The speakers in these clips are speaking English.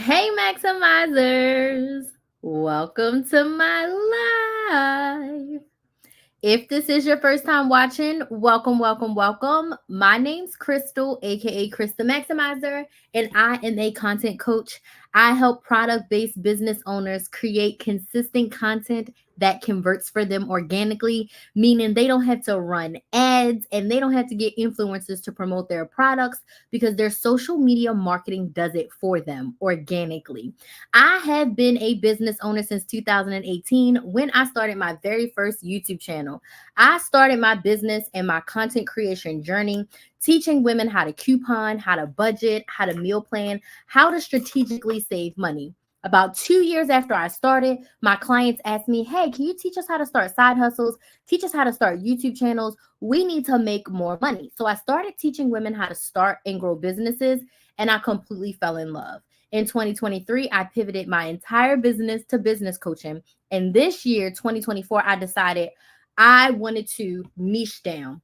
Hey, Maximizers! Welcome to my live. If this is your first time watching, welcome, welcome, welcome. My name's Crystal, aka Krista Maximizer, and I am a content coach. I help product based business owners create consistent content that converts for them organically, meaning they don't have to run ads and they don't have to get influencers to promote their products because their social media marketing does it for them organically. I have been a business owner since 2018 when I started my very first YouTube channel. I started my business and my content creation journey teaching women how to coupon, how to budget, how to meal plan, how to strategically save money. About 2 years after I started, my clients asked me, hey, can you teach us how to start side hustles? Teach us how to start YouTube channels. We need to make more money. So I started teaching women how to start and grow businesses, and I completely fell in love. In 2023, I pivoted my entire business to business coaching. And this year, 2024, I decided I wanted to niche down.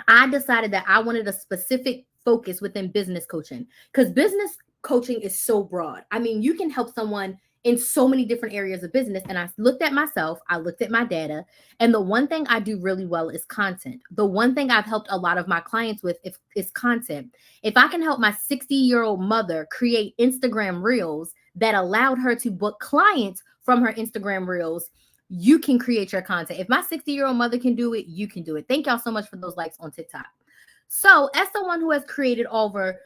I decided that I wanted a specific focus within business coaching because business coaching is so broad. I mean, you can help someone in so many different areas of business. And I looked at myself, I looked at my data, and the one thing I do really well is content. The one thing I've helped a lot of my clients with is content. If I can help my 60-year-old mother create Instagram reels that allowed her to book clients from her Instagram reels, you can create your content. If my 60-year-old mother can do it, you can do it. Thank y'all so much for those likes on TikTok. So, as someone who has created over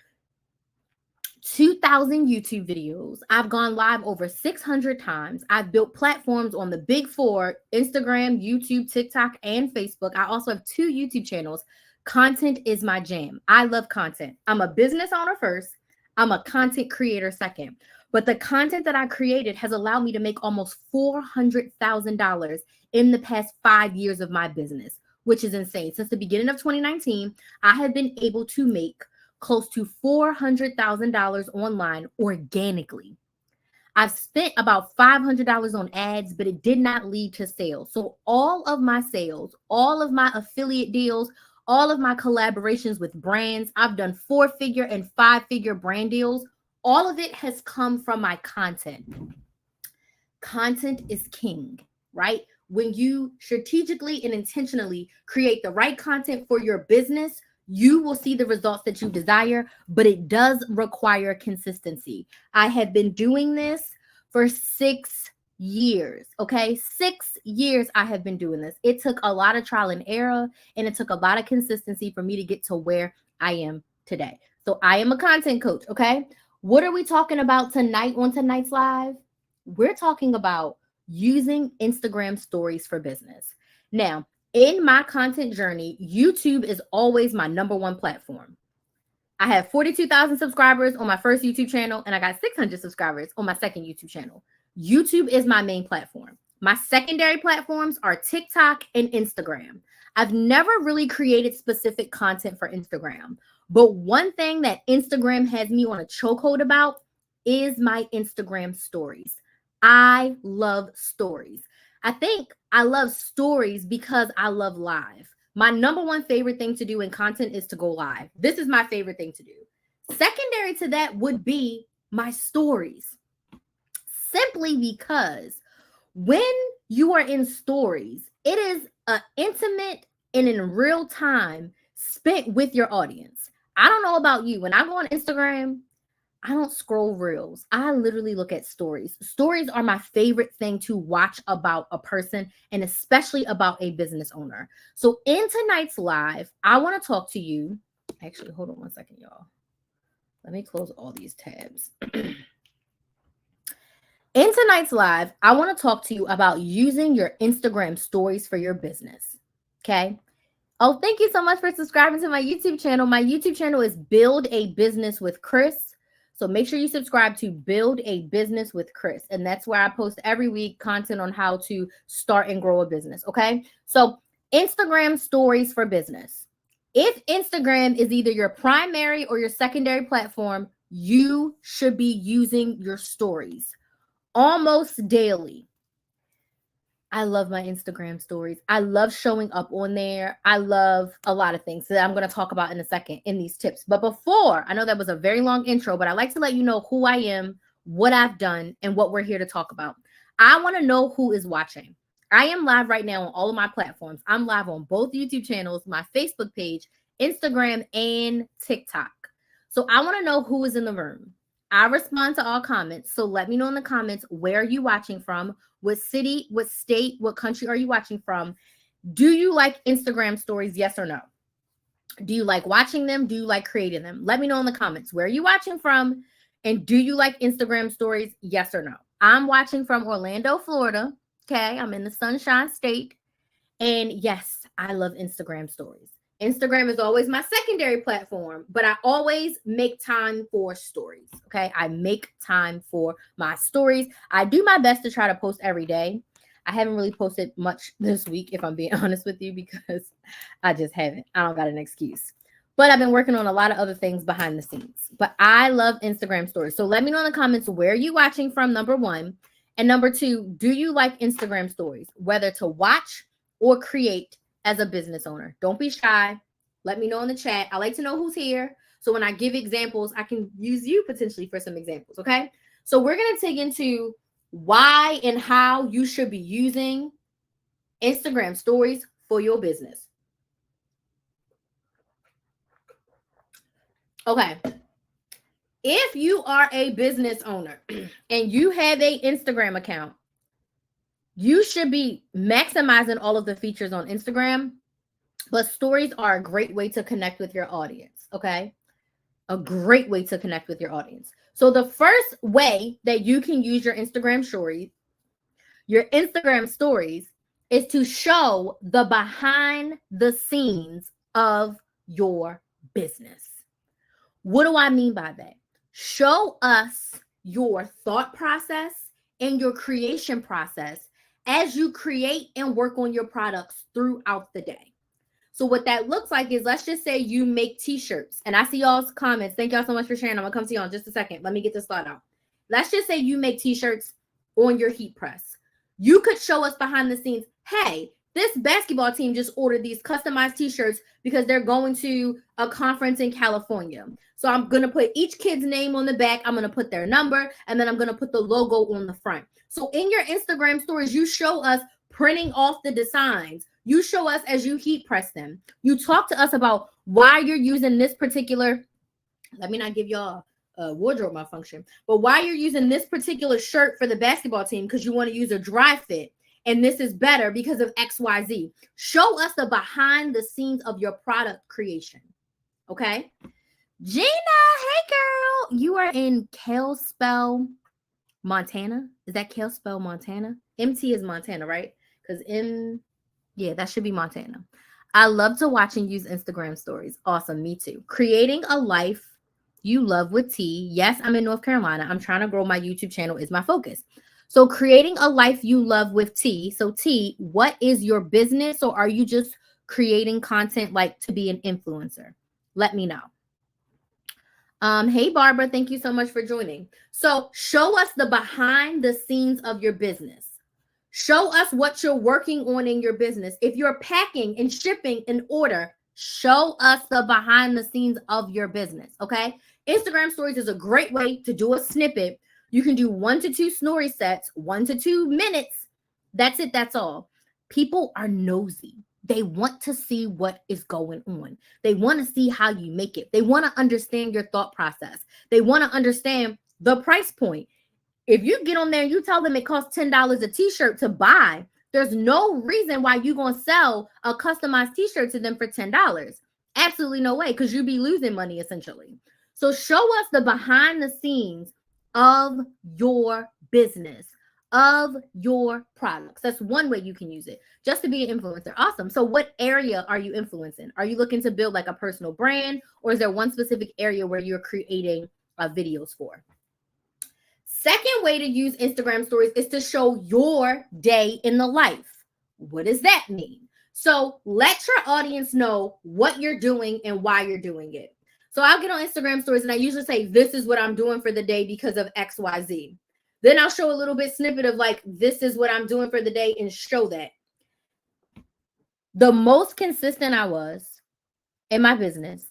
2,000 YouTube videos, I've gone live over 600 times. I've built platforms on the big four: Instagram, YouTube, TikTok, and Facebook. I also have 2 YouTube channels. Content is my jam. I love content. I'm a business owner first, I'm a content creator second. But the content that I created has allowed me to make almost $400,000 in the past 5 years of my business, which is insane. Since the beginning of 2019, I have been able to make close to $400,000 online organically. I've spent about $500 on ads, but it did not lead to sales. So all of my sales, all of my affiliate deals, all of my collaborations with brands, I've done 4-figure and 5-figure brand deals. All of it has come from my content. Content is king, right? When you strategically and intentionally create the right content for your business, you will see the results that you desire, but it does require consistency. I have been doing this for 6 years. Okay. 6 years I have been doing this. It took a lot of trial and error, and it took a lot of consistency for me to get to where I am today. So I am a content coach. Okay. What are we talking about tonight on tonight's live? We're talking about using Instagram stories for business. Now, in my content journey, YouTube is always my number one platform. I have 42,000 subscribers on my first YouTube channel, and I got 600 subscribers on my second YouTube channel. YouTube is my main platform. My secondary platforms are TikTok and Instagram. I've never really created specific content for Instagram, but one thing that Instagram has me on a chokehold about is my Instagram stories. I love stories. I think I love stories because I love live. My number one favorite thing to do in content is to go live. This is my favorite thing to do. Secondary to that would be my stories. Simply because when you are in stories, it is intimate and in real time spent with your audience. I don't know about you. When I go on Instagram, I don't scroll reels. I literally look at stories. Stories are my favorite thing to watch about a person, and especially about a business owner. So in tonight's live, I want to talk to you. Actually, hold on one second, y'all. Let me close all these tabs. In tonight's live, I want to talk to you about using your Instagram stories for your business. Okay. Oh, thank you so much for subscribing to my YouTube channel. My YouTube channel is Build a Business with Chris. So make sure you subscribe to Build a Business with Chris. And that's where I post every week content on how to start and grow a business. Okay. So Instagram stories for business. If Instagram is either your primary or your secondary platform, you should be using your stories almost daily. I love my Instagram stories. I love showing up on there. I love a lot of things that I'm going to talk about in a second in these tips. But before, I know that was a very long intro, but I like to let you know who I am, what I've done, and what we're here to talk about. I want to know who is watching. I am live right now on all of my platforms. I'm live on both YouTube channels, my Facebook page, Instagram, and TikTok. So I want to know who is in the room. I respond to all comments. So let me know in the comments, where are you watching from? What city, what state, what country are you watching from? Do you like Instagram stories? Yes or no? Do you like watching them? Do you like creating them? Let me know in the comments. Where are you watching from? And do you like Instagram stories? Yes or no? I'm watching from Orlando, Florida. Okay. I'm in the Sunshine State. And yes, I love Instagram stories. Instagram is always my secondary platform, but I always make time for stories. Okay. I make time for my stories. I do my best to try to post every day. I haven't really posted much this week, if I'm being honest with you, because I just haven't. I don't got an excuse. But I've been working on a lot of other things behind the scenes. But I love Instagram stories. So let me know in the comments, where are you watching from, number one. And number two, do you like Instagram stories, whether to watch or create as a business owner? Don't be shy. Let me know in the chat. I like to know who's here. So when I give examples, I can use you potentially for some examples. Okay. So we're going to dig into why and how you should be using Instagram stories for your business. Okay. If you are a business owner and you have an Instagram account, you should be maximizing all of the features on Instagram, but stories are a great way to connect with your audience. Okay. A great way to connect with your audience. So the first way that you can use your Instagram stories is to show the behind the scenes of your business. What do I mean by that? Show us your thought process and your creation process as you create and work on your products throughout the day. So what that looks like is, let's just say you make t-shirts, and I see y'all's comments. Thank y'all so much for sharing. I'm gonna come to y'all in just a second. Let me get this slide out. Let's just say you make t-shirts on your heat press. You could show us behind the scenes, hey, this basketball team just ordered these customized t-shirts because they're going to a conference in California. So I'm going to put each kid's name on the back. I'm going to put their number, and then I'm going to put the logo on the front. So in your Instagram stories, you show us printing off the designs. You show us as you heat press them. You talk to us about why you're using this particular, let me not give y'all a wardrobe malfunction, but why you're using this particular shirt for the basketball team, because you want to use a dry fit. And this is better because of XYZ. Show us the behind the scenes of your product creation. Okay. Gina, hey girl. You are in Kalispell, Montana. Is that Kalispell, Montana? MT is Montana, right? Because yeah, that should be Montana. I love to watch and use Instagram stories. Awesome. Me too. Creating a life you love with T. Yes, I'm in North Carolina. I'm trying to grow my YouTube channel is my focus. So creating a life you love with T. So T, what is your business? Or are you just creating content like to be an influencer? Let me know. Hey, Barbara, thank you so much for joining. So show us the behind the scenes of your business. Show us what you're working on in your business. If you're packing and shipping an order, show us the behind the scenes of your business, okay? Instagram stories is a great way to do a snippet. You can do 1 to 2 story sets, 1 to 2 minutes. That's it. That's all. People are nosy. They want to see what is going on. They want to see how you make it. They want to understand your thought process. They want to understand the price point. If you get on there and you tell them it costs $10 a t-shirt to buy, there's no reason why you're going to sell a customized t-shirt to them for $10. Absolutely no way, because you'd be losing money essentially. So show us the behind the scenes of your business, of your products. That's one way you can use it, just to be an influencer. Awesome. So what area are you influencing? Are you looking to build like a personal brand, or is there one specific area where you're creating videos for? Second way to use Instagram stories is to show your day in the life. What does that mean? So let your audience know what you're doing and why you're doing it. So I'll get on Instagram stories and I usually say, this is what I'm doing for the day because of XYZ. Then I'll show a little bit snippet of like, this is what I'm doing for the day, and show that. The most consistent I was in my business,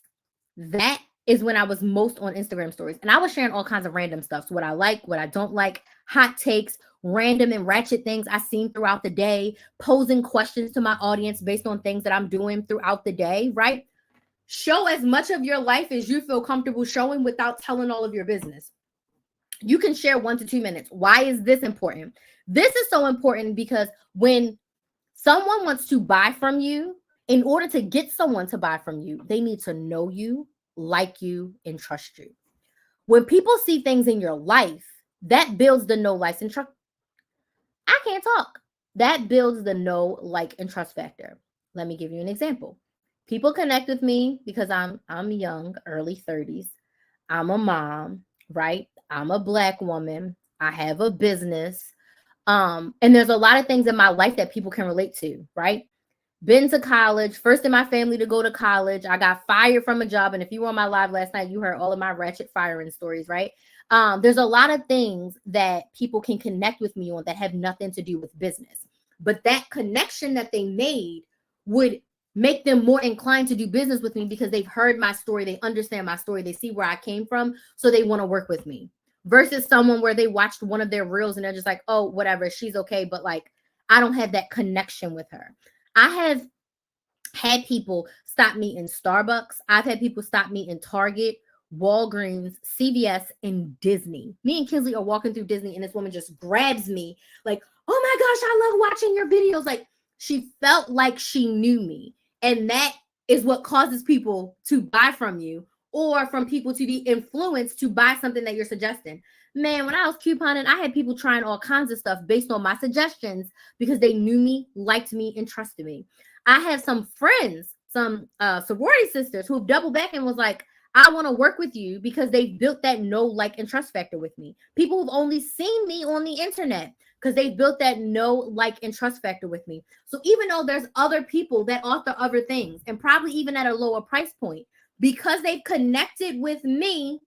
that is when I was most on Instagram stories. And I was sharing all kinds of random stuff. So what I like, what I don't like, hot takes, random and ratchet things I seen throughout the day, posing questions to my audience based on things that I'm doing throughout the day, right? Show as much of your life as you feel comfortable showing without telling all of your business. You can share 1 to 2 minutes. Why is this important? This is so important because when someone wants to buy from you, in order to get someone to buy from you, they need to know you, like you, and trust you. When people see things in your life, that builds the know, like, and trust. I can't talk. That builds the know, like, and trust factor. Let me give you an example. People connect with me because I'm young, early 30s. I'm a mom, right? I'm a Black woman. I have a business. And there's a lot of things in my life that people can relate to, right? Been to college, first in my family to go to college. I got fired from a job. And if you were on my live last night, you heard all of my ratchet firing stories, right? There's a lot of things that people can connect with me on that have nothing to do with business. But that connection that they made would make them more inclined to do business with me because they've heard my story, they understand my story, they see where I came from, so they want to work with me. Versus someone where they watched one of their reels and they're just like, oh, whatever, she's okay, but like, I don't have that connection with her. I have had people stop me in Starbucks. I've had people stop me in Target, Walgreens, CVS, and Disney. Me and Kinsley are walking through Disney, and this woman just grabs me like, oh my gosh, I love watching your videos. Like, she felt like she knew me. And that is what causes people to buy from you, or from people to be influenced to buy something that you're suggesting. Man, when I was couponing, I had people trying all kinds of stuff based on my suggestions because they knew me, liked me, and trusted me. I have some friends, some sorority sisters who have doubled back and was like, I want to work with you because they've built that know, like, and trust factor with me. People who've only seen me on the internet because they've built that know, like, and trust factor with me. So even though there's other people that offer other things and probably even at a lower price point, because they've connected with me,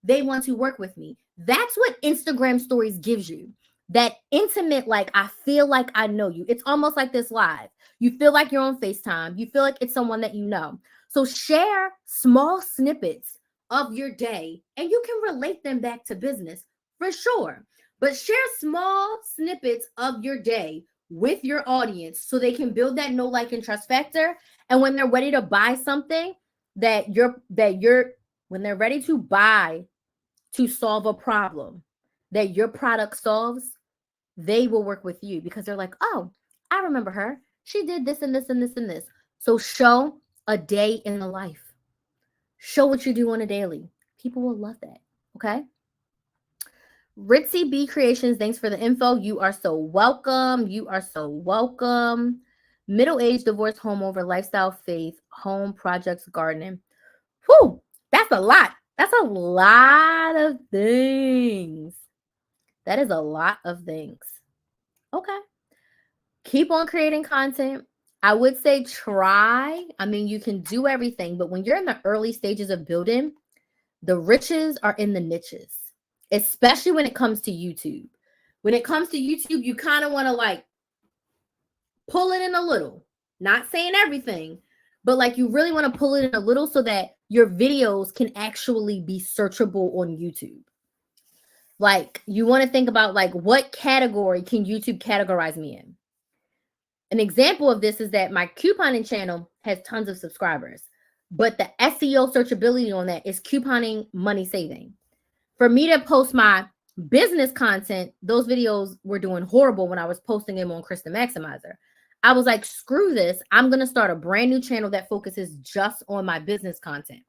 they want to work with me. That's what Instagram stories gives you. That intimate, like, I feel like I know you. It's almost like this live. You feel like you're on FaceTime. You feel like it's someone that you know. So share small snippets of your day and you can relate them back to business for sure. But share small snippets of your day with your audience so they can build that know, like, and trust factor. And when they're ready to buy something when they're ready to buy to solve a problem that your product solves, they will work with you because they're like, oh, I remember her. She did this and this and this and this. So show a day in the life. Show what you do on a daily. People will love that. Okay. Ritzy B Creations, thanks for the info. You are so welcome. You are so welcome. Middle-aged, divorced, home over, lifestyle, faith, home, projects, gardening. Whew, that's a lot. That's a lot of things. That is a lot of things. Okay. Keep on creating content. I would say try. I mean, you can do everything, but when you're in the early stages of building, the riches are in the niches, especially when it comes to YouTube. When it comes to YouTube, you kind of want to like pull it in a little, not saying everything, but like you really want to pull it in a little so that your videos can actually be searchable on YouTube. Like you want to think about like what category can YouTube categorize me in? An example of this is that my couponing channel has tons of subscribers, but the SEO searchability on that is couponing money saving. For me to post my business content, those videos were doing horrible when I was posting them on Krista Maximizer. I was like, screw this. I'm going to start a brand new channel that focuses just on my business content.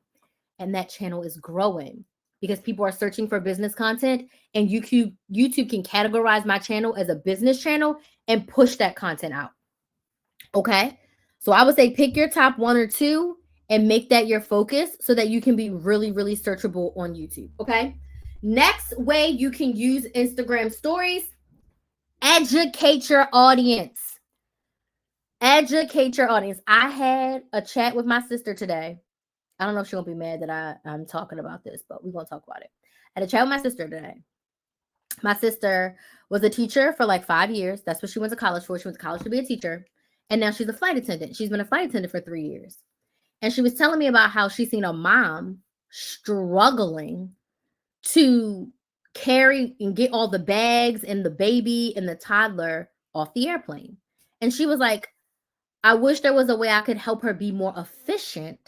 And that channel is growing because people are searching for business content, and YouTube can categorize my channel as a business channel and push that content out. Okay. So I would say pick your top 1 or 2 and make that your focus so that you can be really, really searchable on YouTube. Okay. Next way you can use Instagram stories, educate your audience. Educate your audience. I had a chat with my sister today. I don't know if she'll be mad that I'm talking about this, but we're going to talk about it. I had a chat with my sister today. My sister was a teacher for like 5 years. That's what she went to college for. She went to college to be a teacher. And now she's a flight attendant. She's been a flight attendant for 3 years. And she was telling me about how she's seen a mom struggling to carry and get all the bags and the baby and the toddler off the airplane. And she was like, I wish there was a way I could help her be more efficient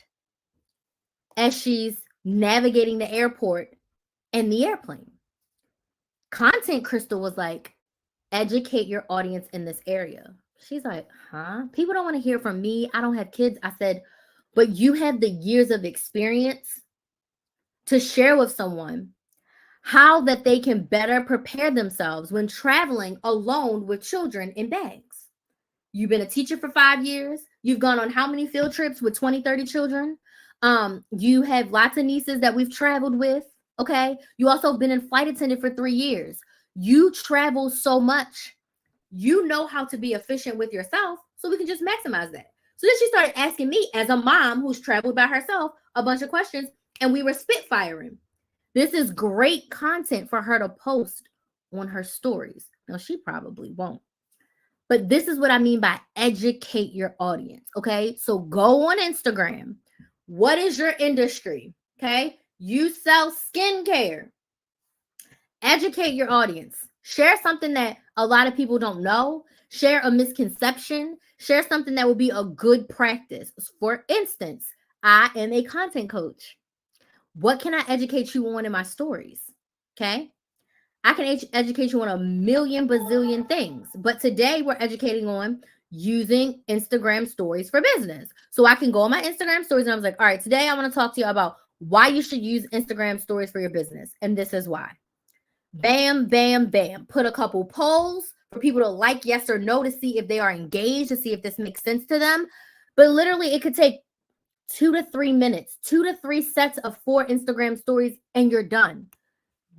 as she's navigating the airport and the airplane. Content Crystal was like, educate your audience in this area. She's like, huh? People don't want to hear from me. I don't have kids. I said, but you have the years of experience to share with someone how that they can better prepare themselves when traveling alone with children in bags. You've been a teacher for 5 years. You've gone on how many field trips with 20, 30 children? You have lots of nieces that we've traveled with. Okay. You also have been in flight attendant for 3 years. You travel so much. You know how to be efficient with yourself, so we can just maximize that. So then she started asking me, as a mom who's traveled by herself, a bunch of questions, and we were spitfiring. This is great content for her to post on her stories. Now, she probably won't. But this is what I mean by educate your audience, okay? So go on Instagram. What is your industry, okay? You sell skincare. Educate your audience. Share something that a lot of people don't know. Share a misconception. Share something that will be a good practice. For instance, I am a content coach. What can I educate you on in my stories? Okay. I can educate you on a million bazillion things. But today we're educating on using Instagram stories for business. So I can go on my Instagram stories and I was like, all right, today I want to talk to you about why you should use Instagram stories for your business. And this is why. Bam, bam, bam. Put a couple polls for people to like yes or no to see if they are engaged, to see if this makes sense to them. But literally, it could take 2 to 3 minutes, 2 to 3 sets of 4 Instagram stories, and you're done.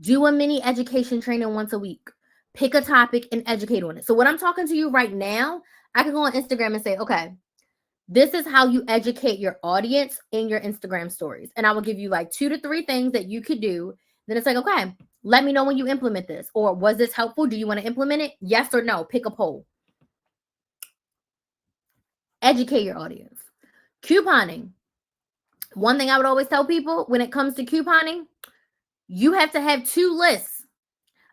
Do a mini education training once a week. Pick a topic and educate on it. So, what I'm talking to you right now, I can go on Instagram and say, okay, this is how you educate your audience in your Instagram stories. And I will give you like 2 to 3 things that you could do. Then it's like, okay, let me know when you implement this. Or was this helpful? Do you want to implement it? Yes or no? Pick a poll. Educate your audience. Couponing. One thing I would always tell people when it comes to couponing, you have to have 2 lists,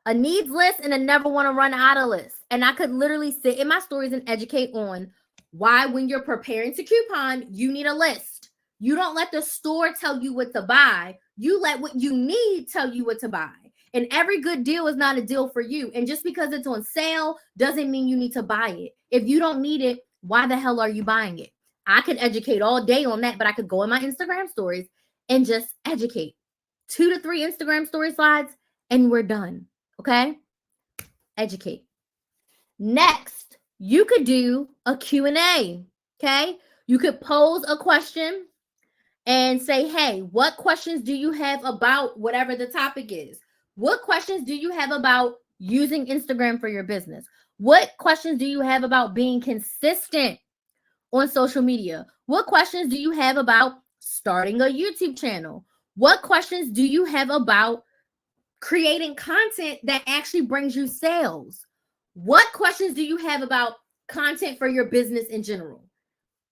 a needs list and a never want to run out of list. And I could literally sit in my stories and educate on why, when you're preparing to coupon, you need a list. You don't let the store tell you what to buy. You let what you need tell you what to buy. And every good deal is not a deal for you. And just because it's on sale doesn't mean you need to buy it. If you don't need it, why the hell are you buying it? I could educate all day on that, but I could go in my Instagram stories and just educate. 2 to 3 Instagram story slides and we're done. Okay? Educate. Next, you could do a Q&A. Okay? You could pose a question and say, hey, what questions do you have about whatever the topic is? What questions do you have about using Instagram for your business? What questions do you have about being consistent on social media? What questions do you have about starting a YouTube channel? What questions do you have about creating content that actually brings you sales? What questions do you have about content for your business in general?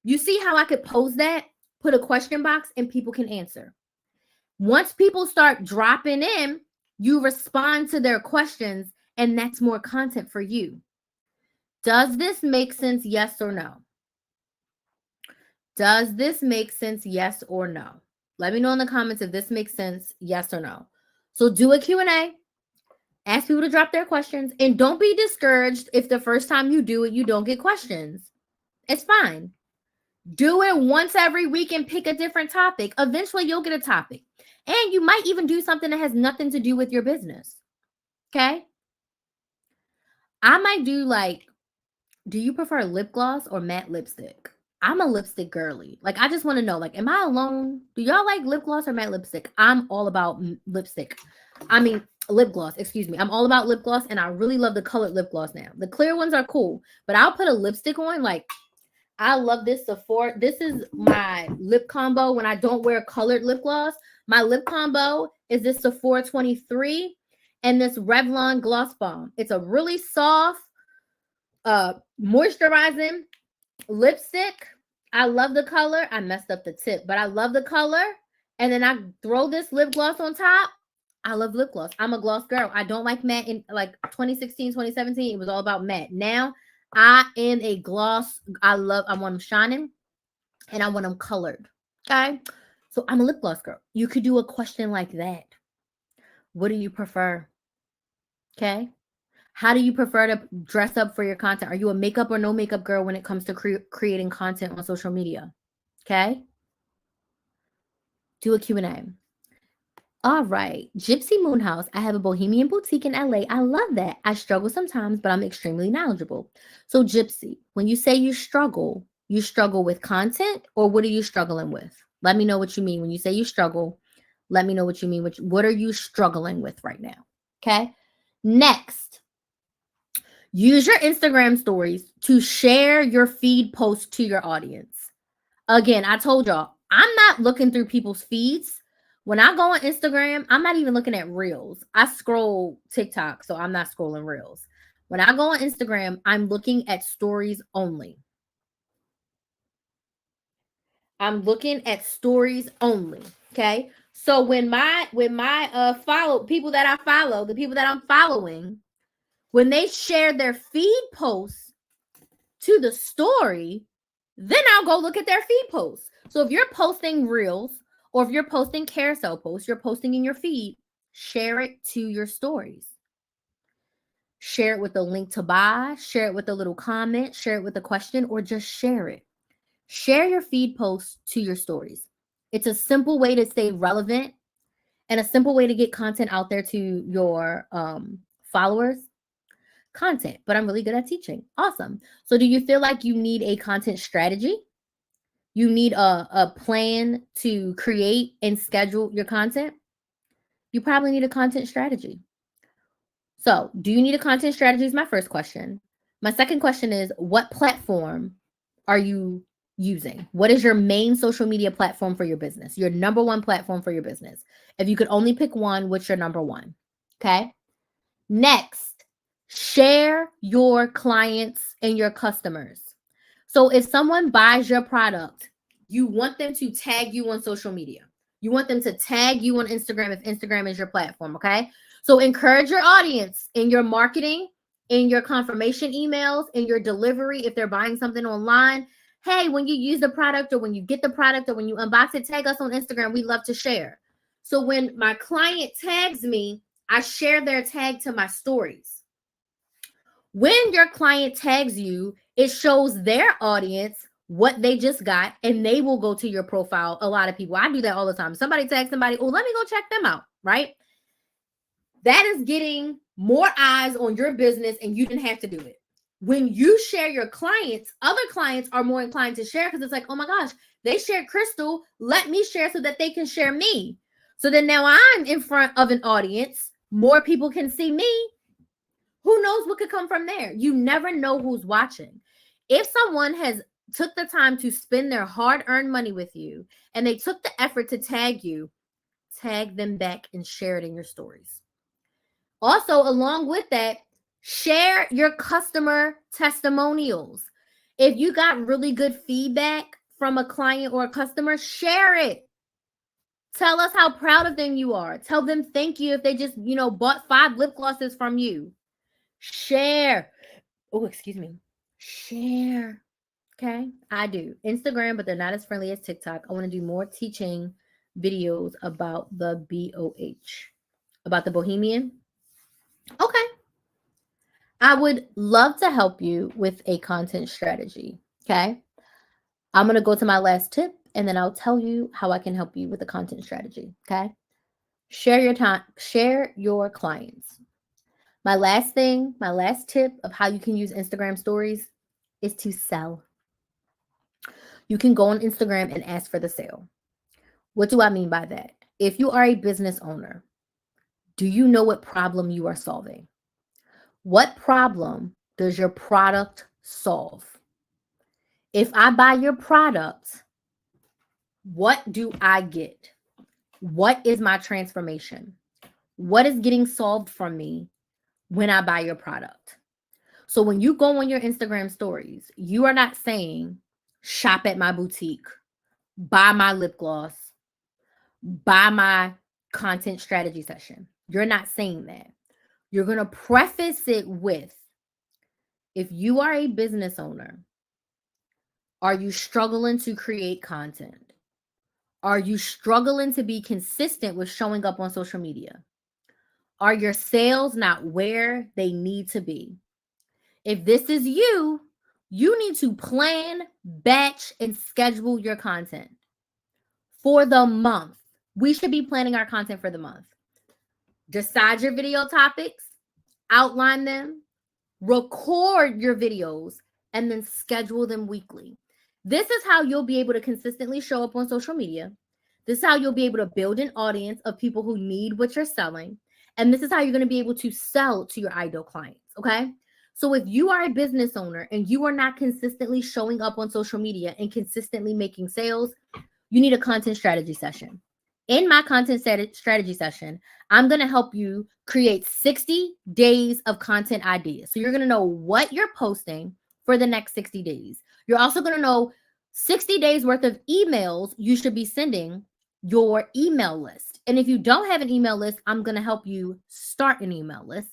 You see how I could pose that? Put a question box and people can answer. Once people start dropping in, you respond to their questions, and that's more content for you. Does this make sense? Yes or no? Does this make sense? Yes or no? Let me know in the comments if this makes sense, yes or no. So do a Q&A. Ask people to drop their questions. And don't be discouraged if the first time you do it, you don't get questions. It's fine. Do it once every week and pick a different topic. Eventually, you'll get a topic. And you might even do something that has nothing to do with your business. Okay? I might do like, do you prefer lip gloss or matte lipstick? I'm a lipstick girly. Like, I just want to know, like, am I alone? Do y'all like lip gloss or matte lipstick? I'm all about lipstick. I mean, lip gloss, excuse me. I'm all about lip gloss, and I really love the colored lip gloss now. The clear ones are cool, but I'll put a lipstick on. Like, I love this Sephora. This is my lip combo when I don't wear colored lip gloss. My lip combo is this Sephora 23 and this Revlon Gloss Balm. It's a really soft, moisturizing lipstick. I love the color. I messed up the tip, but I love the color. and then I throw this lip gloss on top. I love lip gloss. I'm a gloss girl. I don't like matte. In like 2016, 2017, it was all about matte. Now I am a gloss. I want them shining and I want them colored. Okay. So I'm a lip gloss girl. You could do a question like that. What do you prefer? Okay. How do you prefer to dress up for your content? Are you a makeup or no makeup girl when it comes to creating content on social media? Okay. Do a Q&A. All right. Gypsy Moonhouse. I have a bohemian boutique in LA. I love that. I struggle sometimes, but I'm extremely knowledgeable. So, Gypsy, when you say you struggle with content, or what are you struggling with? Let me know what you mean. When you say you struggle, let me know what you mean. What are you struggling with right now? Okay. Next, use your Instagram stories to share your feed post to your audience. Again, I told y'all, I'm not looking through people's feeds. When I go on Instagram, I'm not even looking at reels. I scroll TikTok, so I'm not scrolling reels. When I go on Instagram, I'm looking at stories only. I'm looking at stories only. Okay. So when my follow people that I follow, the people that I'm following, when they share their feed posts to the story, then I'll go look at their feed posts. So if you're posting reels or if you're posting carousel posts, you're posting in your feed, share it to your stories. Share it with a link to buy, share it with a little comment, share it with a question, or just share it. Share your feed posts to your stories. It's a simple way to stay relevant and a simple way to get content out there to your followers. Content, but I'm really good at teaching. Awesome. So do you feel like you need a content strategy? You need a plan to create and schedule your content? You probably need a content strategy. So, do you need a content strategy is my first question. My second question is, what platform are you using? What is your main social media platform for your business? Your number one platform for your business. If you could only pick one, what's your number one? Okay. Next, share your clients and your customers. So if someone buys your product, you want them to tag you on social media. You want them to tag you on Instagram if Instagram is your platform, okay? So encourage your audience in your marketing, in your confirmation emails, in your delivery if they're buying something online. Hey, when you use the product or when you get the product or when you unbox it, tag us on Instagram. We love to share. So when my client tags me, I share their tag to my stories. When your client tags you, it shows their audience what they just got, and they will go to your profile. A lot of people, I do that all the time. Somebody tags somebody, oh, let me go check them out, right? That is getting more eyes on your business, and you didn't have to do it. When you share your clients, other clients are more inclined to share because it's like, oh my gosh, they shared Crystal. Let me share so that they can share me. So then now I'm in front of an audience. More people can see me. Who knows what could come from there? You never know who's watching. If someone has took the time to spend their hard-earned money with you and they took the effort to tag you, tag them back and share it in your stories. Also, along with that, share your customer testimonials. If you got really good feedback from a client or a customer, share it. Tell us how proud of them you are. Tell them thank you if they just, bought 5 lip glosses from you. Share. Oh, excuse me. Share. Okay. I do Instagram, but they're not as friendly as TikTok. I want to do more teaching videos about the BOH, about the Bohemian. Okay. I would love to help you with a content strategy. Okay. I'm going to go to my last tip and then I'll tell you how I can help you with the content strategy. Okay. Share your time, share your clients. My last tip of how you can use Instagram stories is to sell. You can go on Instagram and ask for the sale. What do I mean by that? If you are a business owner, do you know what problem you are solving? What problem does your product solve? If I buy your product, what do I get? What is my transformation? What is getting solved for me when I buy your product? So when you go on your Instagram stories, you are not saying, shop at my boutique, buy my lip gloss, buy my content strategy session. You're not saying that. You're going to preface it with, if you are a business owner, are you struggling to create content? Are you struggling to be consistent with showing up on social media? Are your sales not where they need to be? If this is you, you need to plan, batch, and schedule your content for the month. We should be planning our content for the month. Decide your video topics, outline them, record your videos, and then schedule them weekly. This is how you'll be able to consistently show up on social media. This is how you'll be able to build an audience of people who need what you're selling. And this is how you're going to be able to sell to your ideal clients. Okay. So if you are a business owner and you are not consistently showing up on social media and consistently making sales, you need a content strategy session. In my content strategy session, I'm going to help you create 60 days of content ideas. So you're going to know what you're posting for the next 60 days. You're also going to know 60 days worth of emails you should be sending your email list. And if you don't have an email list, I'm going to help you start an email list.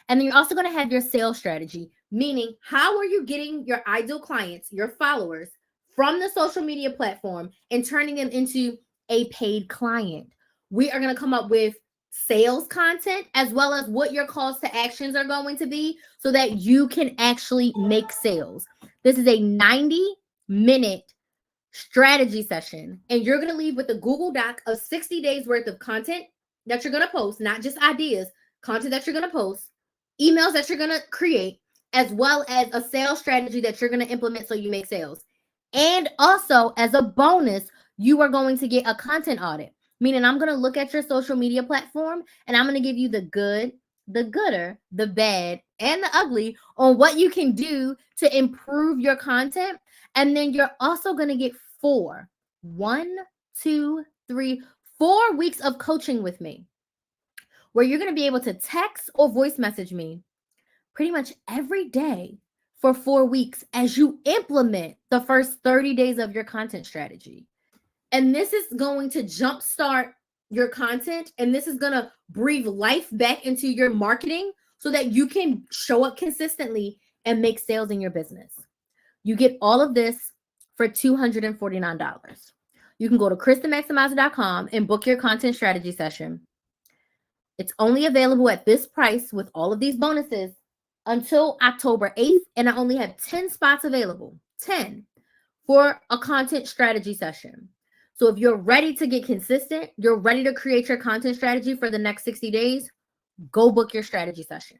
And then you're also going to have your sales strategy, meaning how are you getting your ideal clients, your followers, from the social media platform and turning them into a paid client. We are going to come up with sales content as well as what your calls to actions are going to be so that you can actually make sales. This is a 90-minute strategy session, and you're going to leave with a Google Doc of 60 days worth of content that you're going to post, not just ideas, content that you're going to post, emails that you're going to create, as well as a sales strategy that you're going to implement so you make sales. And also, as a bonus, you are going to get a content audit, meaning I'm going to look at your social media platform and I'm going to give you the good, the gooder, the bad, and the ugly on what you can do to improve your content. And then you're also going to get 4 weeks of coaching with me, where you're going to be able to text or voice message me pretty much every day for 4 weeks as you implement the first 30 days of your content strategy. And this is going to jumpstart your content, and this is going to breathe life back into your marketing so that you can show up consistently and make sales in your business. You get all of this for $249. You can go to KristenMaximizer.com and book your content strategy session. It's only available at this price with all of these bonuses until October 8th, and I only have 10 spots available, 10, for a content strategy session. So if you're ready to get consistent, you're ready to create your content strategy for the next 60 days, go book your strategy session.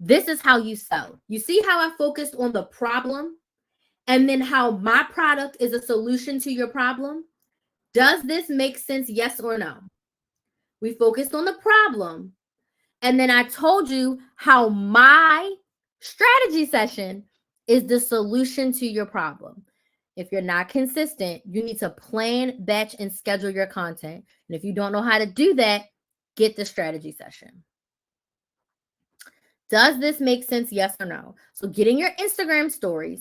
This is how you sell. You see how I focused on the problem and then how my product is a solution to your problem? Does this make sense? Yes or no? We focused on the problem. And then I told you how my strategy session is the solution to your problem. If you're not consistent, you need to plan, batch, and schedule your content. And if you don't know how to do that, get the strategy session. Does this make sense? Yes or no? So get in your Instagram stories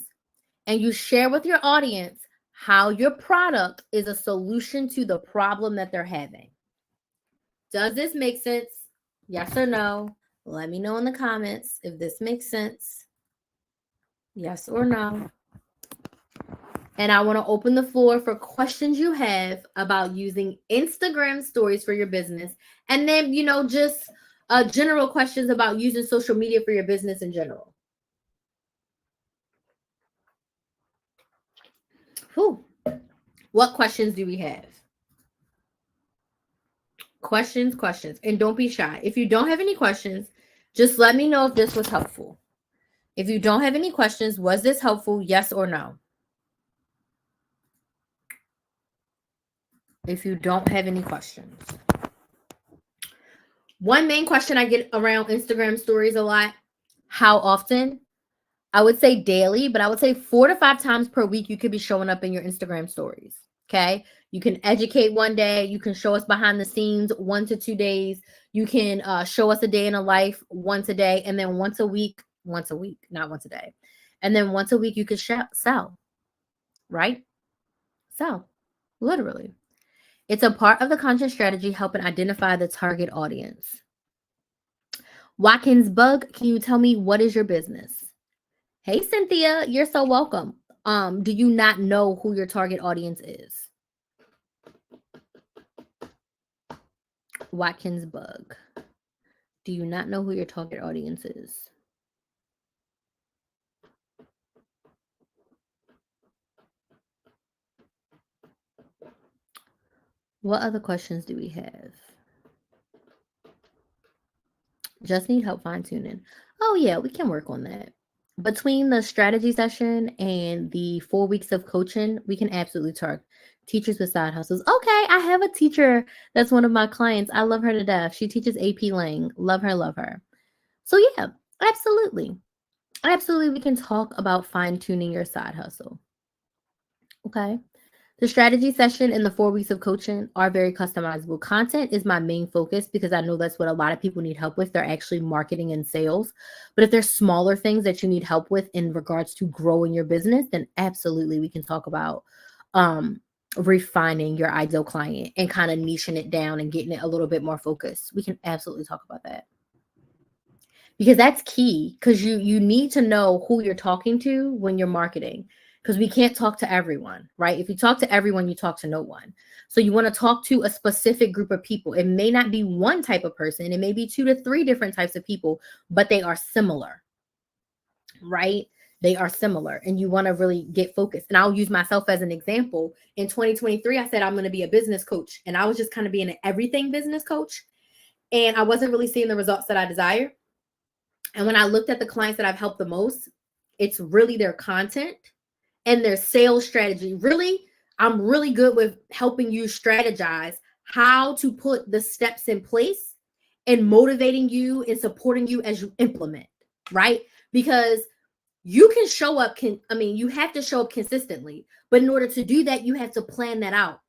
and you share with your audience how your product is a solution to the problem that they're having. Does this make sense? Yes or no? Let me know in the comments if this makes sense. Yes or no? And I want to open the floor for questions you have about using Instagram stories for your business. And then, just general questions about using social media for your business in general. Whew. What questions do we have? Questions. And don't be shy. If you don't have any questions, just let me know if this was helpful. If you don't have any questions, was this helpful? Yes or no? If you don't have any questions. One main question I get around Instagram stories a lot, how often? I would say daily, but I would say 4 to 5 times per week you could be showing up in your Instagram stories. Okay. You can educate one day. You can show us behind the scenes 1 to 2 days. You can show us a day in a life once a day. And then once a week, not once a day. And then once a week you could sell, right? Sell, literally. It's a part of the content strategy helping identify the target audience. Watkins Bug, can you tell me what is your business? Hey Cynthia, you're so welcome. Do you not know who your target audience is? Watkins Bug. Do you not know who your target audience is? What other questions do we have? Just need help fine tuning. Oh, yeah, we can work on that. Between the strategy session and the 4 weeks of coaching, we can absolutely target teachers with side hustles. Okay, I have a teacher that's one of my clients. I love her to death. She teaches AP Lang. Love her, love her. So, yeah, absolutely. Absolutely, we can talk about fine tuning your side hustle. Okay. The strategy session and the 4 weeks of coaching are very customizable. Content is my main focus because I know that's what a lot of people need help with. They're actually marketing and sales. But if there's smaller things that you need help with in regards to growing your business, then absolutely we can talk about refining your ideal client and kind of niching it down and getting it a little bit more focused. We can absolutely talk about that. Because that's key, because you need to know who you're talking to when you're marketing, because we can't talk to everyone, right? If you talk to everyone, you talk to no one. So you want to talk to a specific group of people. It may not be one type of person, it may be 2 to 3 different types of people, but they are similar, right? They are similar, and you want to really get focused. And I'll use myself as an example. In 2023, I said I'm going to be a business coach, and I was just kind of being an everything business coach, and I wasn't really seeing the results that I desire. And when I looked at the clients that I've helped the most, it's really their content and their sales strategy. Really, I'm really good with helping you strategize how to put the steps in place and motivating you and supporting you as you implement, right? Because you can show up, you have to show up consistently. But in order to do that, you have to plan that out.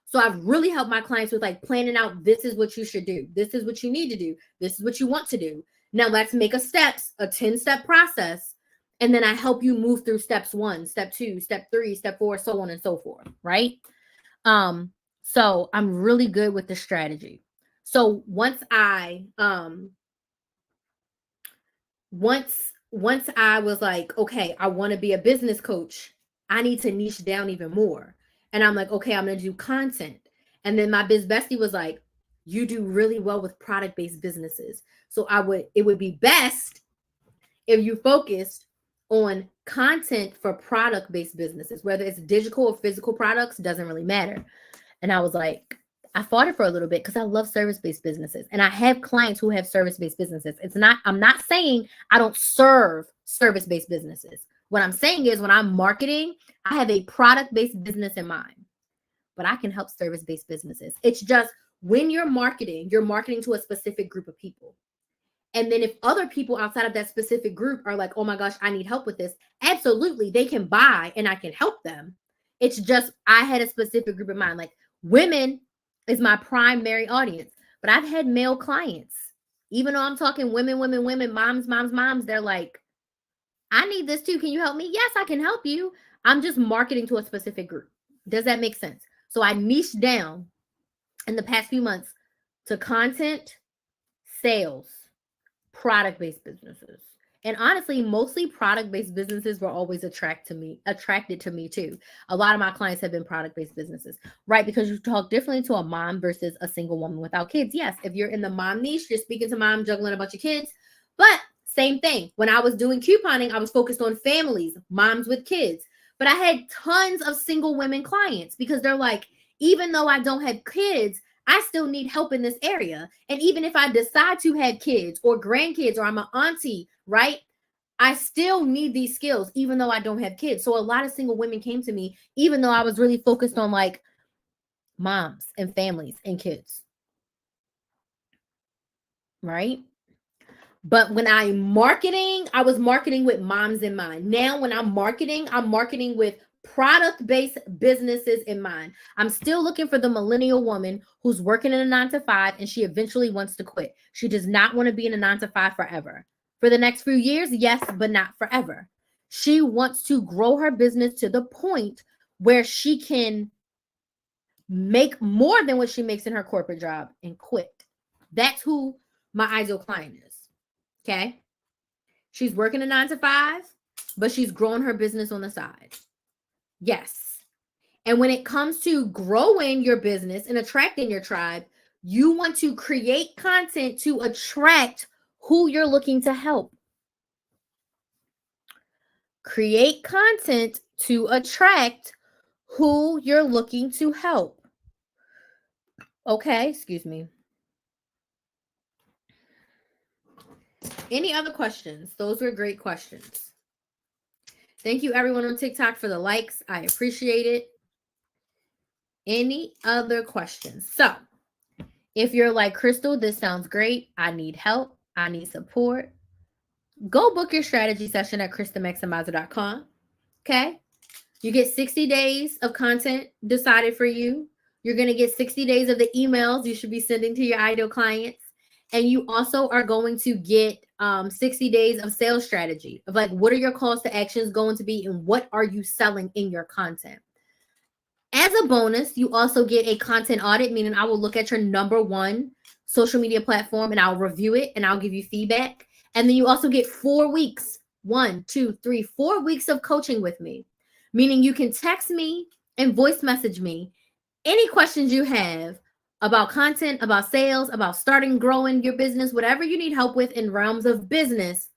So I've really helped my clients with like planning out, this is what you should do. This is what you need to do. This is what you want to do. Now let's make a 10-step process. And then I help you move through steps 1, step 2, step 3, step 4, so on and so forth. Right. So I'm really good with the strategy. So once I was like, okay, I want to be a business coach, I need to niche down even more. And I'm like, okay, I'm going to do content. And then my biz bestie was like, you do really well with product-based businesses. So it would be best if you focused on content for product-based businesses, whether it's digital or physical products, doesn't really matter. And I was like, I fought it for a little bit because I love service-based businesses. And I have clients who have service-based businesses. I'm not saying I don't serve service-based businesses. What I'm saying is when I'm marketing, I have a product-based business in mind, but I can help service-based businesses. It's just when you're marketing to a specific group of people. And then if other people outside of that specific group are like, oh my gosh, I need help with this, absolutely, they can buy and I can help them. It's just I had a specific group in mind. Like women is my primary audience, but I've had male clients. Even though I'm talking women, moms, they're like, I need this too. Can you help me? Yes, I can help you. I'm just marketing to a specific group. Does that make sense? So I niched down in the past few months to content, sales, product-based businesses. And honestly, mostly product-based businesses were always attracted to me too. A lot of my clients have been product-based businesses, right? Because you talk differently to a mom versus a single woman without kids. Yes, if you're in the mom niche, you're speaking to mom juggling a bunch of kids. But same thing. When I was doing couponing, I was focused on families, moms with kids. But I had tons of single women clients because they're like, even though I don't have kids, I still need help in this area. And even if I decide to have kids or grandkids or I'm an auntie, right? I still need these skills, even though I don't have kids. So a lot of single women came to me, even though I was really focused on like moms and families and kids. Right? But when I'm marketing, I was marketing with moms in mind. Now, when I'm marketing with product-based businesses in mind. I'm still looking for the millennial woman who's working in a 9-to-5 and she eventually wants to quit. She does not want to be in a 9-to-5 forever. For the next few years, yes, but not forever. She wants to grow her business to the point where she can make more than what she makes in her corporate job, and quit. That's who my ideal client is. Okay. She's working a 9 to 5, but she's growing her business on the side. Yes. And when it comes to growing your business and attracting your tribe, you want to create content to attract who you're looking to help. Create content to attract who you're looking to help. Okay, excuse me. Any other questions? Those were great questions. Thank you, everyone on TikTok, for the likes. I appreciate it. Any other questions? So, if you're like, Crystal, this sounds great. I need help. I need support. Go book your strategy session at KristaMaximizer.com. Okay? You get 60 days of content decided for you. You're going to get 60 days of the emails you should be sending to your ideal clients. And you also are going to get 60 days of sales strategy of like, what are your calls to actions going to be and what are you selling in your content? As a bonus, you also get a content audit, meaning I will look at your number one social media platform and I'll review it and I'll give you feedback. And then you also get 4 weeks, 1, 2, 3, 4 weeks of coaching with me, meaning you can text me and voice message me any questions you have about content, about sales, about starting, growing your business, whatever you need help with in realms of business.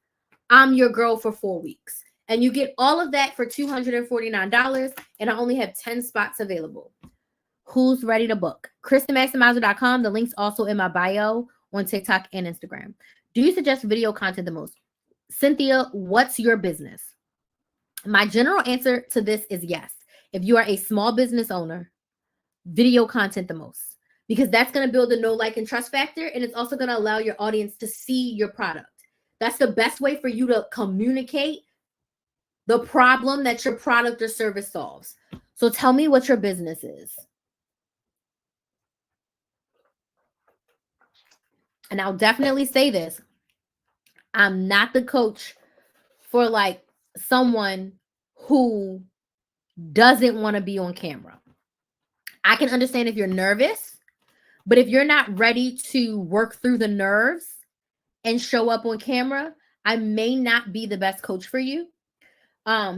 I'm your girl for 4 weeks. And you get all of that for $249. And I only have 10 spots available. Who's ready to book? KristaMaximizer.com. The link's also in my bio on TikTok and Instagram. Do you suggest video content the most? Cynthia, what's your business? My general answer to this is yes. If you are a small business owner, video content the most. Because that's going to build a know, like, and trust factor. And it's also going to allow your audience to see your product. That's the best way for you to communicate the problem that your product or service solves. So tell me what your business is. And I'll definitely say this. I'm not the coach for like someone who doesn't want to be on camera. I can understand if you're nervous, but if you're not ready to work through the nerves and show up on camera, I may not be the best coach for you.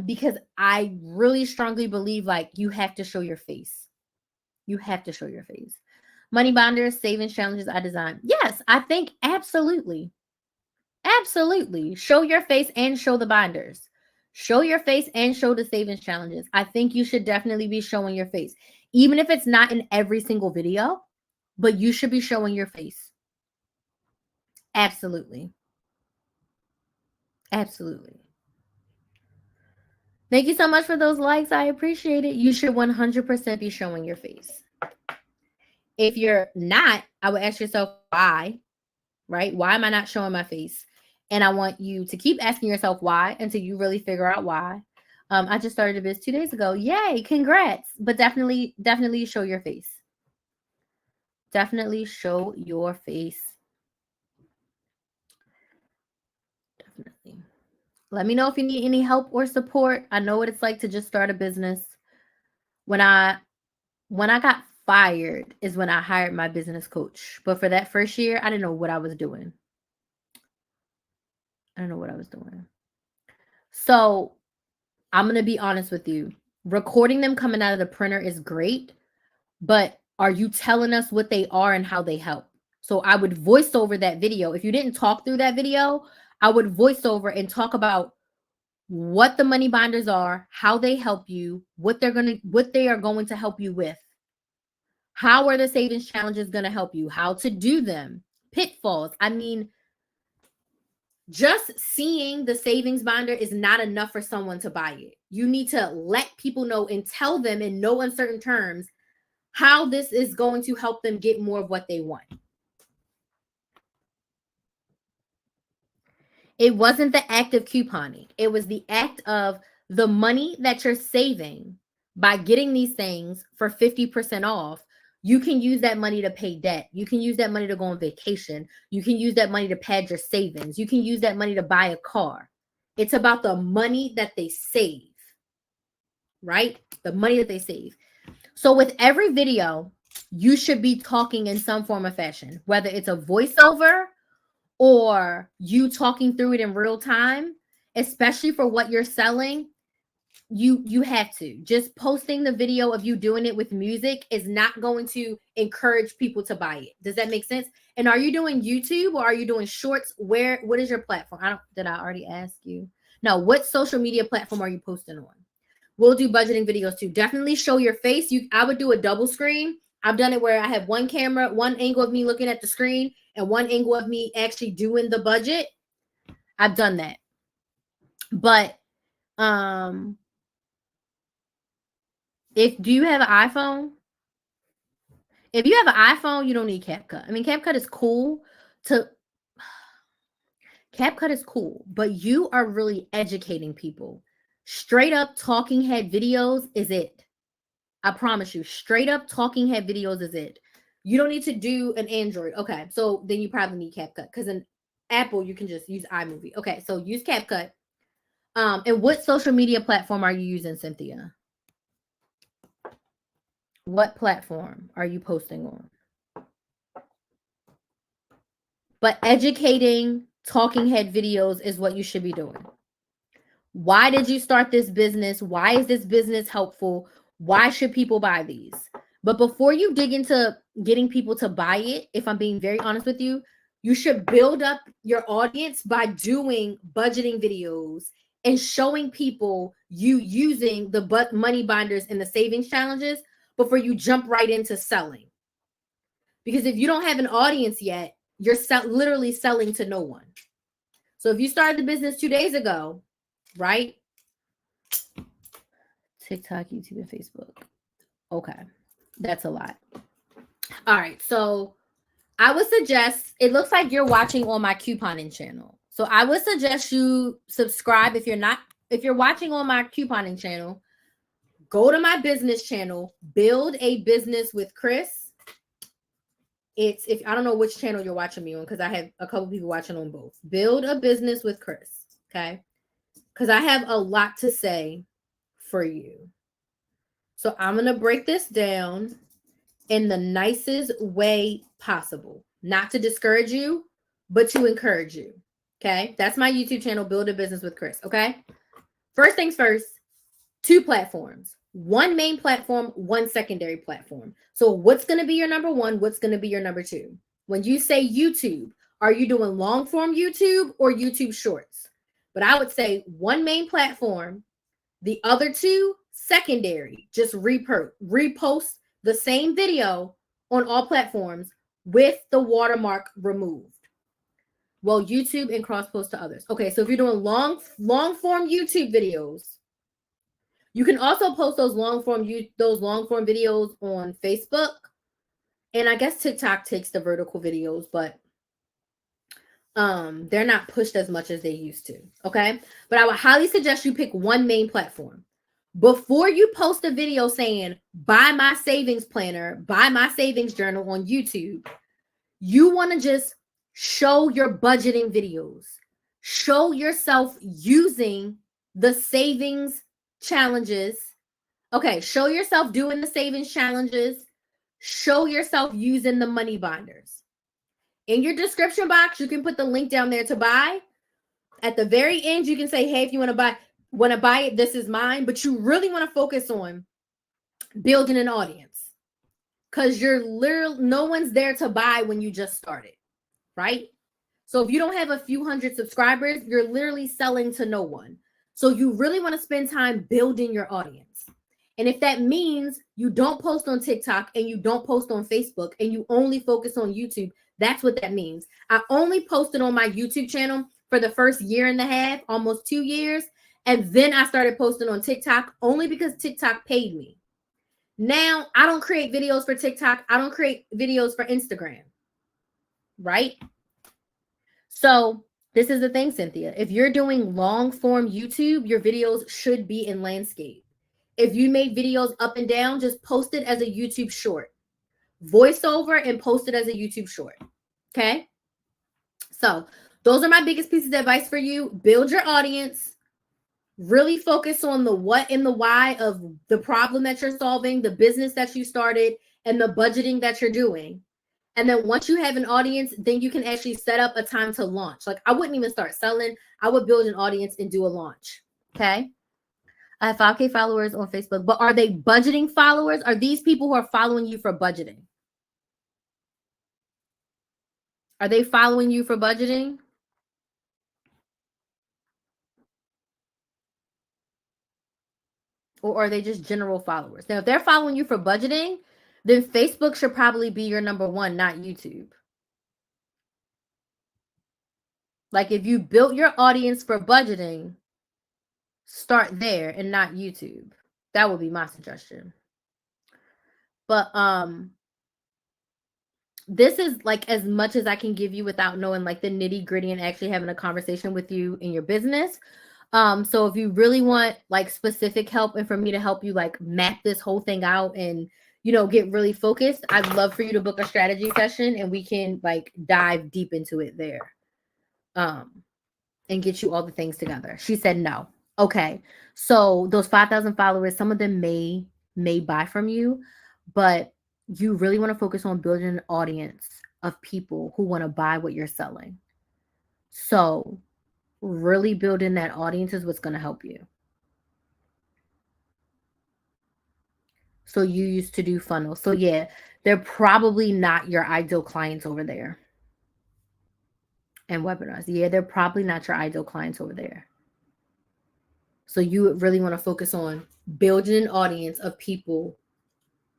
Because I really strongly believe like you have to show your face. You have to show your face. Money binders, savings challenges I designed. Yes, I think absolutely. Absolutely. Show your face and show the binders. Show your face and show the savings challenges. I think you should definitely be showing your face. Even if it's not in every single video, but you should be showing your face. Absolutely. Absolutely. Thank you so much for those likes. I appreciate it. You should 100% be showing your face. If you're not, I would ask yourself why, right? Why am I not showing my face? And I want you to keep asking yourself why until you really figure out why. I just started a biz 2 days ago. Yay, congrats. But definitely show your face. Definitely show your face. Definitely. Let me know if you need any help or support. I know what it's like to just start a business. When I got fired is when I hired my business coach. But for that first year, I didn't know what I was doing. So I'm going to be honest with you. Recording them coming out of the printer is great, but are you telling us what they are and how they help? So I would voice over that video. If you didn't talk through that video, I would voice over and talk about what the money binders are, how they help you, what they are going to help you with. How are the savings challenges going to help you? How to do them? Pitfalls. I mean, just seeing the savings binder is not enough for someone to buy it. You need to let people know and tell them in no uncertain terms how this is going to help them get more of what they want. It wasn't the act of couponing. It was the act of the money that you're saving by getting these things for 50% off. You can use that money to pay debt. You can use that money to go on vacation. You can use that money to pad your savings. You can use that money to buy a car. It's about the money that they save, right? The money that they save. So with every video, you should be talking in some form of fashion, whether it's a voiceover or you talking through it in real time, especially for what you're selling. You have to. Just posting the video of you doing it with music is not going to encourage people to buy it. Does that make sense? And are you doing YouTube or are you doing shorts? What is your platform? Did I already ask you? No, what social media platform are you posting on? We'll do budgeting videos too. Definitely show your face. I would do a double screen. I've done it where I have one camera, one angle of me looking at the screen, and one angle of me actually doing the budget. I've done that. But do you have an iPhone? If you have an iPhone, you don't need CapCut. I mean, CapCut is cool, but you are really educating people. Straight up talking head videos is it. I promise you, straight up talking head videos is it. You don't need to do an Android. Okay, so then you probably need CapCut because in Apple, you can just use iMovie. Okay, so use CapCut. And what social media platform are you using, Cynthia? What platform are you posting on? But educating talking head videos is what you should be doing. Why did you start this business? Why is this business helpful? Why should people buy these? But before you dig into getting people to buy it, if I'm being very honest with you, you should build up your audience by doing budgeting videos and showing people you using the money binders and the savings challenges before you jump right into selling. Because if you don't have an audience yet, you're literally selling to no one. So if you started the business 2 days ago, right? TikTok, YouTube, and Facebook. Okay. That's a lot. All right. So I would suggest, it looks like you're watching on my couponing channel. So I would suggest you subscribe. If you're watching on my couponing channel, go to my business channel, Build a Business with Chris. If I don't know which channel you're watching me on, because I have a couple people watching on both. Build a Business with Chris. Okay. Because I have a lot to say for you. So I'm going to break this down in the nicest way possible. Not to discourage you, but to encourage you. Okay. That's my YouTube channel, Build a Business with Chris. Okay. First things first, 2 platforms. 1 main platform, 1 secondary platform. So what's going to be your number 1? What's going to be your number 2? When you say YouTube, are you doing long form YouTube or YouTube shorts? But I would say 1 main platform, the other 2 secondary. Just repost the same video on all platforms with the watermark removed. Well, YouTube and cross post to others. Okay, so if you're doing long form YouTube videos, you can also post those long form videos on Facebook. And I guess TikTok takes the vertical videos, but they're not pushed as much as they used to. Okay. But I would highly suggest you pick 1 main platform. Before you post a video saying, buy my savings planner, buy my savings journal on YouTube, you want to just show your budgeting videos. Show yourself using the savings challenges. Okay, show yourself doing the savings challenges. Show yourself using the money binders. In your description box, you can put the link down there to buy. At the very end, you can say, hey, if you want to buy it, this is mine. But you really want to focus on building an audience, because no one's there to buy when you just started, right? So if you don't have a few hundred subscribers, you're literally selling to no one. So you really want to spend time building your audience. And if that means you don't post on TikTok and you don't post on Facebook and you only focus on YouTube, that's what that means. I only posted on my YouTube channel for the first 1.5 years, almost 2 years. And then I started posting on TikTok only because TikTok paid me. Now I don't create videos for TikTok. I don't create videos for Instagram, right? So this is the thing, Cynthia. If you're doing long form YouTube, your videos should be in landscape. If you made videos up and down, just post it as a YouTube short. Voiceover and post it as a YouTube short. Okay? So those are my biggest pieces of advice for you. Build your audience. Really focus on the what and the why of the problem that you're solving, the business that you started, and the budgeting that you're doing. And then once you have an audience, then you can actually set up a time to launch. Like I wouldn't even start selling. I would build an audience and do a launch. Okay. I have 5K followers on Facebook, but are they budgeting followers? Are these people who are following you for budgeting? Are they following you for budgeting? Or are they just general followers? Now, if they're following you for budgeting, then Facebook should probably be your number one, not YouTube. Like if you built your audience for budgeting, start there and not YouTube. That would be my suggestion. But this is like as much as I can give you without knowing like the nitty gritty and actually having a conversation with you in your business. So if you really want like specific help and for me to help you like map this whole thing out and get really focused, I'd love for you to book a strategy session and we can like dive deep into it there. And get you all the things together. She said no. Okay. So those 5,000 followers, some of them may buy from you, but you really want to focus on building an audience of people who want to buy what you're selling. So really building that audience is what's going to help you. So you used to do funnels. So yeah, they're probably not your ideal clients over there. And webinars. Yeah, they're probably not your ideal clients over there. So you really want to focus on building an audience of people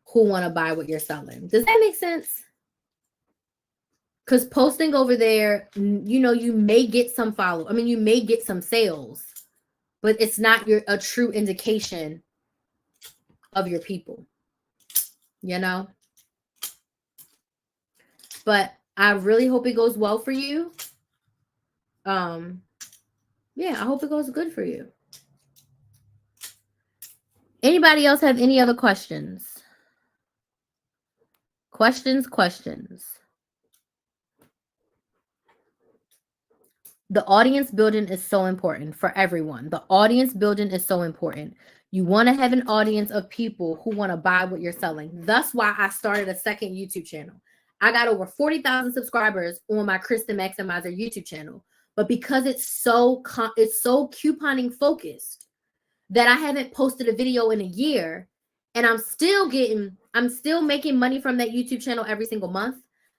who want to buy what you're selling. Does that make sense? Because posting over there, you may get some follow. I mean, you may get some sales, but it's not a true indication of your people, But I really hope it goes well for you. Yeah, I hope it goes good for you. Anybody else have any other questions? Questions. The audience building is so important for everyone. The audience building is so important. You want to have an audience of people who want to buy what you're selling. That's why I started a second YouTube channel. I got over 40,000 subscribers on my Kristen Maximizer YouTube channel. But because it's so couponing focused that I haven't posted a video in a year, and I'm still making money from that YouTube channel every single month.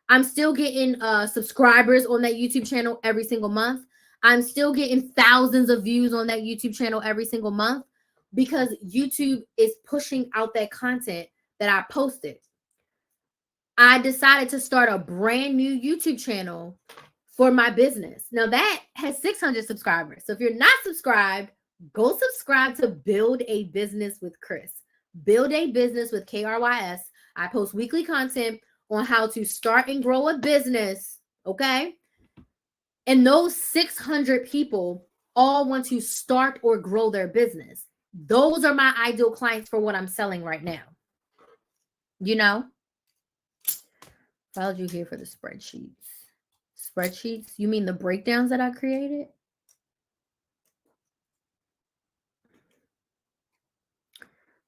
I'm still getting subscribers on that YouTube channel every single month. I'm still getting thousands of views on that YouTube channel every single month because YouTube is pushing out that content that I posted. I decided to start a brand new YouTube channel for my business. Now that has 600 subscribers. So if you're not subscribed, go subscribe to Build a Business with Chris. Build a Business with KRYS. I post weekly content on how to start and grow a business, okay? And those 600 people all want to start or grow their business. Those are my ideal clients for what I'm selling right now. Followed you here for the spreadsheets. Spreadsheets? You mean the breakdowns that I created?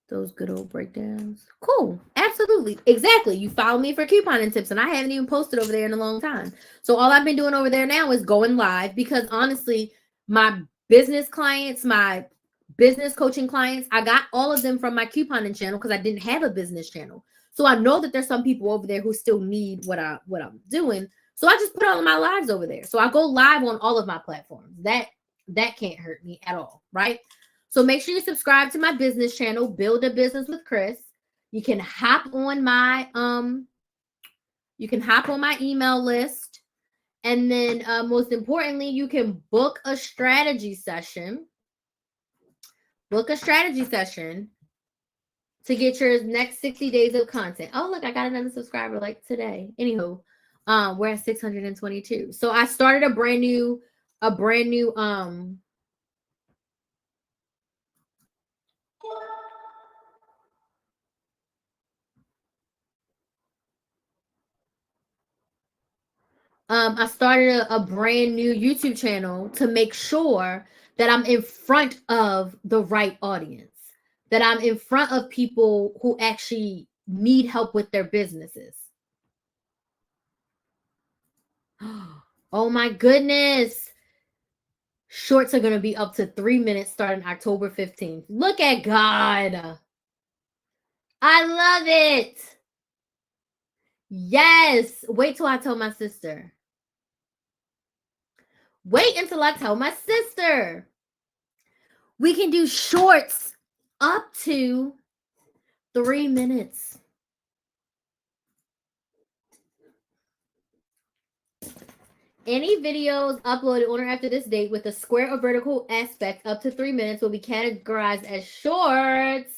Those good old breakdowns. Cool. Absolutely. Exactly. You follow me for couponing tips, and I haven't even posted over there in a long time. So all I've been doing over there now is going live because honestly, my business clients, my business coaching clients, I got all of them from my couponing channel because I didn't have a business channel. So I know that there's some people over there who still need what I'm doing. So I just put all of my lives over there. So I go live on all of my platforms. That can't hurt me at all, right? So make sure you subscribe to my business channel, Build a Business with Chris. You can hop on my email list. And then most importantly, you can book a strategy session. Book a strategy session to get your next 60 days of content. Oh, look, I got another subscriber like today. Anywho, we're at 622. So I started a brand new I started a brand new YouTube channel to make sure that I'm in front of the right audience, that I'm in front of people who actually need help with their businesses. Oh my goodness. Shorts are going to be up to 3 minutes starting October 15th. Look at God. I love it. Yes. Wait till I tell my sister. Wait until I tell my sister. We can do shorts up to 3 minutes. Any videos uploaded on or after this date with a square or vertical aspect up to 3 minutes will be categorized as shorts.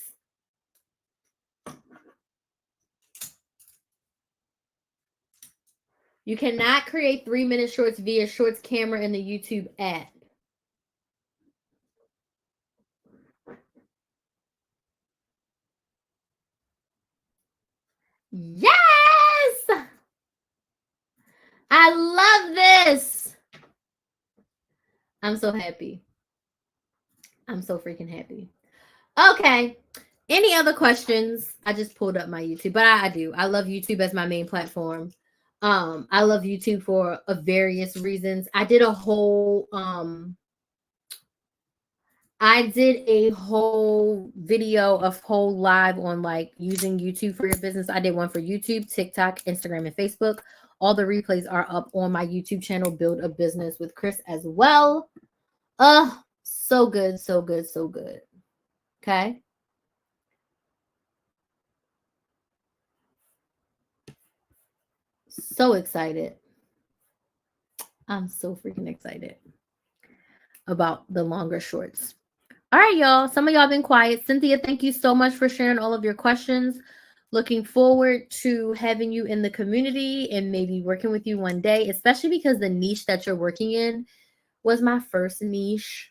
You cannot create 3-minute shorts via Shorts camera in the YouTube app. Yes! I love this. I'm so happy. I'm so freaking happy. Okay. Any other questions? I just pulled up my YouTube, but I do. I love YouTube as my main platform. I love YouTube for various reasons. I did a whole video of whole live on like using YouTube for your business. I did one for YouTube, TikTok, Instagram, and Facebook. All the replays are up on my YouTube channel, Build a Business with Chris, as well. So good, so good, so good. Okay. So excited. I'm so freaking excited about the longer shorts. All right, y'all. Some of y'all been quiet. Cynthia, thank you so much for sharing all of your questions. Looking forward to having you in the community and maybe working with you one day, especially because the niche that you're working in was my first niche.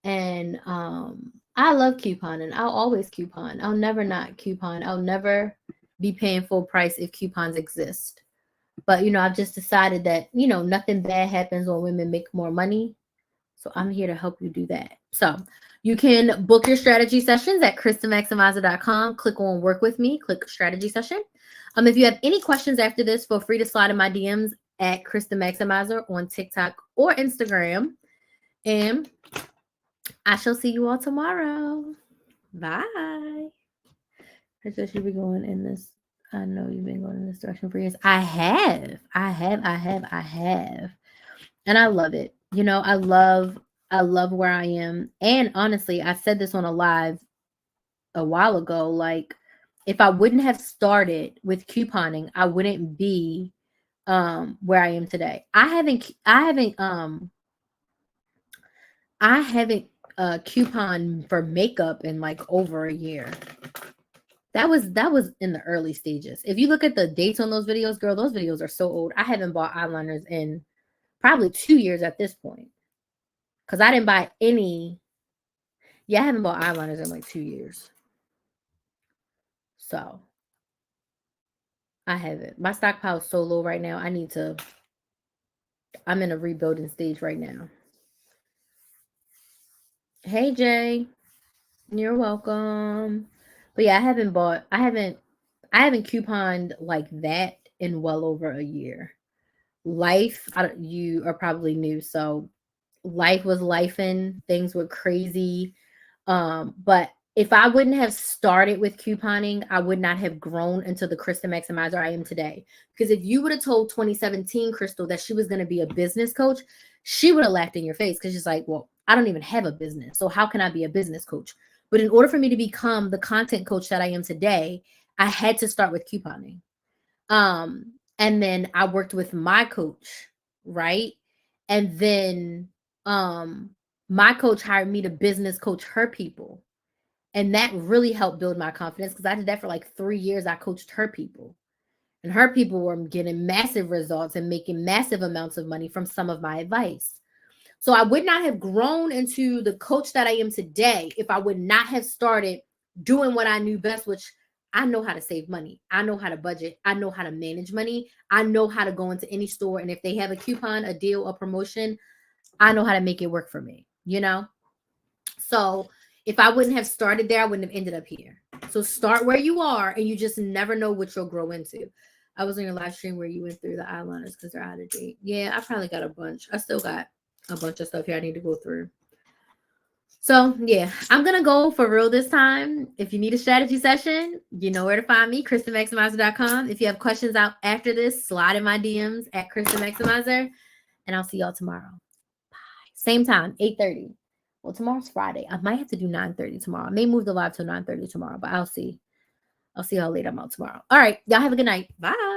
And I love couponing. I'll always coupon. I'll never not coupon. I'll never be paying full price if coupons exist. But, I've just decided that, nothing bad happens when women make more money. So I'm here to help you do that. So you can book your strategy sessions at KristaMaximizer.com. Click on work with me, click strategy session. If you have any questions after this, feel free to slide in my DMs at Krista Maximizer on TikTok or Instagram. And I shall see you all tomorrow. Bye. I just should be going in this. I know you've been going in this direction for years. I have. And I love it. I love where I am. And honestly, I said this on a live a while ago. Like, if I wouldn't have started with couponing, I wouldn't be where I am today. I haven't coupon for makeup in like over a year. That was in the early stages. If you look at the dates on those videos, girl, those videos are so old. I haven't bought eyeliners in probably 2 years at this point. Because I didn't buy any. Yeah, I haven't bought eyeliners in like 2 years. So I haven't. My stockpile is so low right now. I'm in a rebuilding stage right now. Hey, Jay. You're welcome. But yeah, I haven't couponed like that in well over a year. Life, you are probably new. So life was lifing. Things were crazy. But if I wouldn't have started with couponing, I would not have grown into the Krista Maximizer I am today. Because if you would have told 2017 Crystal that she was going to be a business coach, she would have laughed in your face because she's like, well, I don't even have a business. So how can I be a business coach? But in order for me to become the content coach that I am today, I had to start with couponing. And then I worked with my coach, right? And then my coach hired me to business coach her people. And that really helped build my confidence because I did that for like 3 years. I coached her people. And her people were getting massive results and making massive amounts of money from some of my advice. So I would not have grown into the coach that I am today if I would not have started doing what I knew best, which I know how to save money. I know how to budget. I know how to manage money. I know how to go into any store. And if they have a coupon, a deal, a promotion, I know how to make it work for me, you know? So if I wouldn't have started there, I wouldn't have ended up here. So start where you are, and you just never know what you'll grow into. I was in your live stream where you went through the eyeliners because they're out of date. Yeah, I probably got a bunch. I still got a bunch of stuff here I need to go through. So yeah, I'm gonna go for real this time. If you need a strategy session, you know where to find me, KristenMaximizer.com. If you have questions out after this, slide in my DMs at Kristen Maximizer, and I'll see y'all tomorrow. Bye. Same time, 8:30. Well, tomorrow's Friday. I might have to do 9:30 tomorrow. I may move the live till 9:30 tomorrow, but I'll see. I'll see how late I'm out tomorrow. All right, y'all have a good night. Bye.